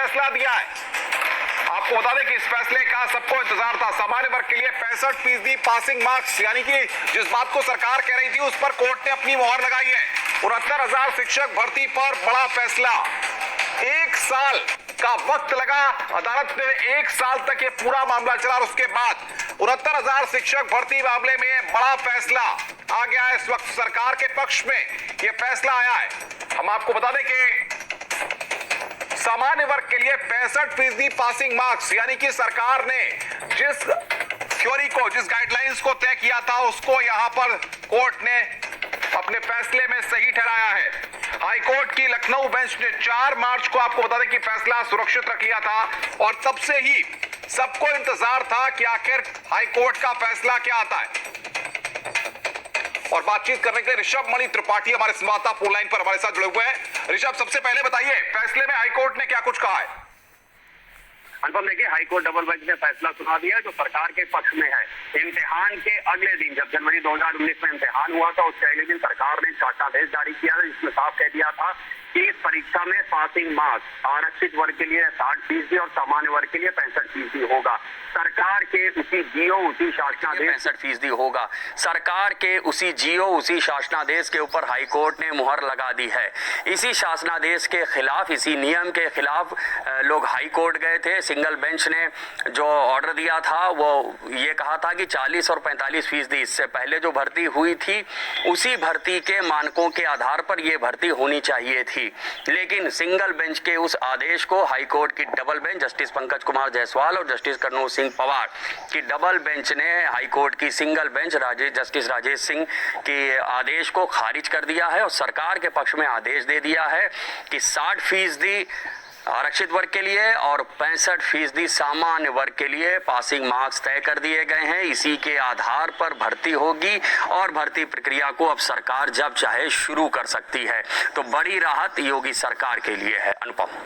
फैसला दिया है। आपको बता दें कि इस फैसले का सबको इंतजार था। सामान्य वर्ग के लिए 65% पासिंग मार्क्स, यानी कि जिस बात को सरकार कह रही थी उस पर कोर्ट ने अपनी मोहर लगाई है। 69,000 शिक्षक भर्ती पर बड़ा फैसला। 1 साल का वक्त लगा, अदालत ने 1 साल तक ये पूरा मामला चला और उसके बाद 69,000 शिक्षक भर्ती मामले में बड़ा फैसला आ गया है। इस वक्त सरकार के पक्ष में यह फैसला आया है। हम आपको बता दें कि सामान्य वर्ग के लिए 65% पासिंग मार्क्स, यानी कि सरकार ने जिस थ्योरी को, जिस गाइडलाइंस को तय किया था उसको यहां पर कोर्ट ने अपने फैसले में सही ठहराया है। हाईकोर्ट की लखनऊ बेंच ने 4 मार्च को, आपको बता दें कि फैसला सुरक्षित रख लिया था और तब से ही सबको इंतजार था कि आखिर हाईकोर्ट का फैसला क्या आता है। और बातचीत करने के लिए ऋषभ मणि त्रिपाठी हमारे संवाददाता फोन लाइन पर हमारे साथ जुड़े हुए हैं। ऋषभ, सबसे पहले बताइए फैसले में हाईकोर्ट ने क्या कुछ कहा है? अनुपम, देखिए, हाईकोर्ट डबल बेंच ने फैसला सुना दिया जो सरकार के पक्ष में है। इम्तिहान के अगले दिन, जब जनवरी 2019 में इम्तिहान हुआ था, उसके अगले दिन सरकार ने शासनादेश जारी किया था जिसमें साफ कह दिया था कि इस परीक्षा में पासिंग मार्क्स आरक्षित वर्ग के लिए 60% और सामान्य वर्ग के लिए 65% होगा। सरकार के उसी जियो उसी शासनादेश 65% होगा। सरकार के उसी जियो उसी शासनादेश के ऊपर हाईकोर्ट ने मुहर लगा दी है। इसी शासनादेश के खिलाफ, इसी नियम के खिलाफ लोग हाईकोर्ट गए थे। सिंगल बेंच ने जो ऑर्डर दिया था वो ये कहा था कि 40 और 45% इससे पहले जो भर्ती हुई थी उसी भर्ती के मानकों के आधार पर यह भर्ती होनी चाहिए थी। लेकिन सिंगल बेंच के उस आदेश को हाईकोर्ट की double bench, justice Pankaj Kumar Jaiswal और जस्टिस करनूल सिंह पवार की डबल बेंच ने हाईकोर्ट की single bench justice Rajesh Singh के आदेश को खारिज कर दिया है और सरकार के पक्ष में आदेश दे दिया है कि 60% आरक्षित वर्ग के लिए और 65% सामान्य वर्ग के लिए पासिंग मार्क्स तय कर दिए गए हैं। इसी के आधार पर भर्ती होगी और भर्ती प्रक्रिया को अब सरकार जब चाहे शुरू कर सकती है। तो बड़ी राहत योगी सरकार के लिए है। अनुपम।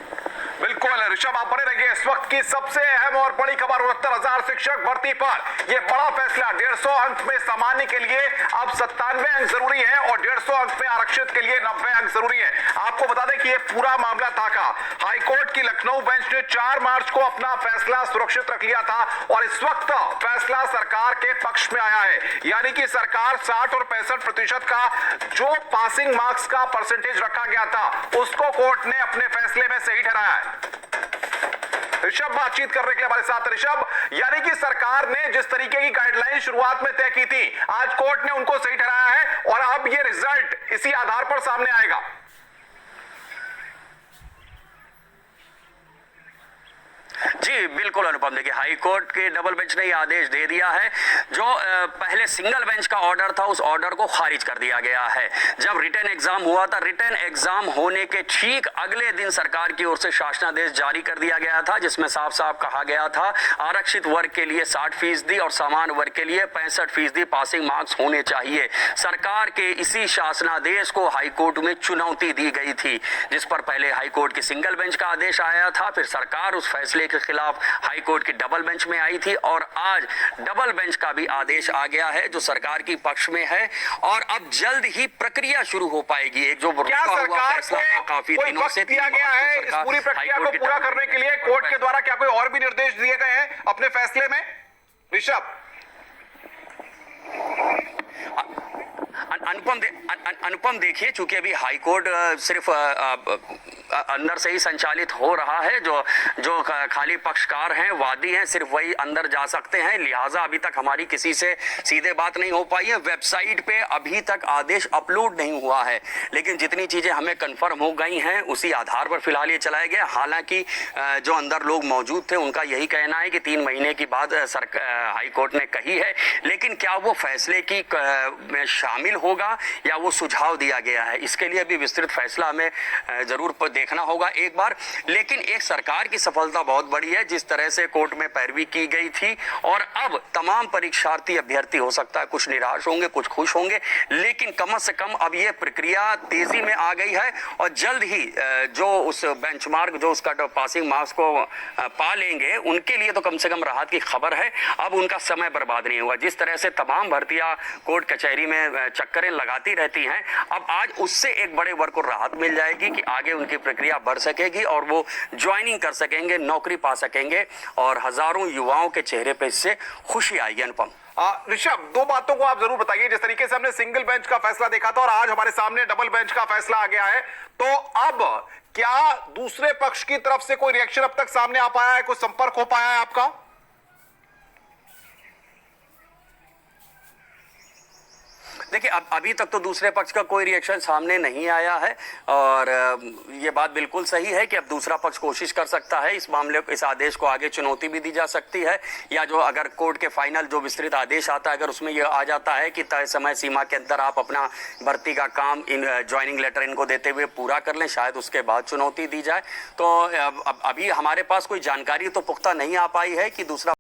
बिल्कुल ऋषभ, आप बने रहिए। इस वक्त की सबसे अहम और बड़ी खबर, 69,000 शिक्षक भर्ती पर यह बड़ा फैसला। 150 अंक में सामान्य के लिए अब 97 अंक जरूरी है और 150 अंक में आरक्षित के लिए 90 अंक जरूरी है। आपको बता दें कि यह पूरा मामला था का हाईकोर्ट की लखनऊ बेंच ने 4 मार्च को अपना फैसला सुरक्षित रख लिया था और इस वक्त फैसला सरकार के पक्ष में आया है। यानी कि सरकार 60 और 65% का जो पासिंग मार्क्स का परसेंटेज रखा गया था उसको कोर्ट ने अपने फैसले में सही ठहराया है। ऋषभ बातचीत करने के लिए हमारे साथ। ऋषभ, यानी कि सरकार ने जिस तरीके की गाइडलाइन शुरुआत में तय की थी आज कोर्ट ने उनको सही ठहराया है और अब ये रिजल्ट इसी आधार पर सामने आएगा। जी बिल्कुल अनुपम, देखिए हाईकोर्ट के डबल बेंच ने यह आदेश दे दिया है। जो पहले सिंगल बेंच का ऑर्डर था उस ऑर्डर को खारिज कर दिया गया है। जब रिटन एग्जाम हुआ था, रिटन एग्जाम होने के ठीक अगले दिन सरकार की ओर से शासनादेश जारी कर दिया गया था जिसमें साफ साफ कहा गया था आरक्षित वर्ग के लिए 60% और सामान्य वर्ग के लिए 65% पासिंग मार्क्स होने चाहिए। सरकार के इसी शासनादेश को हाईकोर्ट में चुनौती दी गई थी, जिस पर पहले हाईकोर्ट की सिंगल बेंच का आदेश आया था, फिर सरकार उस फैसले के खिलाफ हाईकोर्ट की डबल बेंच में आई थी और आज डबल बेंच का भी आदेश आ गया है जो सरकार की पक्ष में है और अब जल्द ही प्रक्रिया शुरू हो पाएगी। एक जो काफी दिनों से दिया गया है इस पूरी प्रक्रिया को पूरा करने के लिए कोर्ट के द्वारा क्या कोई और भी निर्देश दिए गए हैं अपने फैसले में? ऋषभ, अनुपम देखिए, चूंकि अभी हाईकोर्ट सिर्फ अंदर से ही संचालित हो रहा है, जो खाली पक्षकार हैं, वादी हैं, सिर्फ वही अंदर जा सकते हैं, लिहाजा अभी तक हमारी किसी से सीधे बात नहीं हो पाई है। वेबसाइट पे अभी तक आदेश अपलोड नहीं हुआ है, लेकिन जितनी चीजें हमें कंफर्म हो गई हैं उसी आधार पर फिलहाल ये चलाया गया। हालांकि जो अंदर लोग मौजूद थे उनका यही कहना है कि 3 महीने की बात हाईकोर्ट ने कही है, लेकिन क्या वो फैसले की में शामिल होगा या वो सुझाव दिया गया है, इसके लिए भी विस्तृत फैसला हमें जरूर देखना होगा एक बार। लेकिन एक सरकार की सफलता बहुत बड़ी है, जिस तरह से कोर्ट में पैरवी की गई थी और अब तमाम परीक्षार्थी अभ्यर्थी हो सकता है कुछ निराश होंगे कुछ खुश होंगे, लेकिन कम से कम अब ये प्रक्रिया तेजी में आ गई है और जल्द ही जो उस बेंचमार्क जो उसका पासिंग मार्क्स को पा लेंगे उनके लिए तो कम से कम राहत की खबर है। अब उनका समय बर्बाद नहीं होगा। जिस तरह से तमाम भर्तियां कोर्ट कचहरी में चक्कर नजरें लगाती रहती हैं, अब आज उससे एक बड़े वर्ग को राहत मिल जाएगी कि आगे उनकी प्रक्रिया बढ़ सकेगी और वो ज्वाइनिंग कर सकेंगे, नौकरी पा सकेंगे और हजारों युवाओं के चेहरे पे इससे खुशी आएगी। अनुपम, ऋषभ, दो बातों को आप जरूर बताइए। जिस तरीके से हमने सिंगल बेंच का फैसला देखा था और आज हमारे सामने डबल बेंच का फैसला आ गया है, तो अब क्या दूसरे पक्ष की तरफ से कोई रिएक्शन अब तक सामने आ पाया है, कोई संपर्क हो पाया है आपका? देखिए, अब अभी तक तो दूसरे पक्ष का कोई रिएक्शन सामने नहीं आया है और ये बात बिल्कुल सही है कि अब दूसरा पक्ष कोशिश कर सकता है इस मामले, इस आदेश को आगे चुनौती भी दी जा सकती है, या जो अगर कोर्ट के फाइनल जो विस्तृत आदेश आता है अगर उसमें ये आ जाता है कि तय समय सीमा के अंदर आप अपना भर्ती का काम इन ज्वाइनिंग लेटर इनको देते हुए पूरा कर लें, शायद उसके बाद चुनौती दी जाए। तो अभी हमारे पास कोई जानकारी तो पुख्ता नहीं आ पाई है कि दूसरा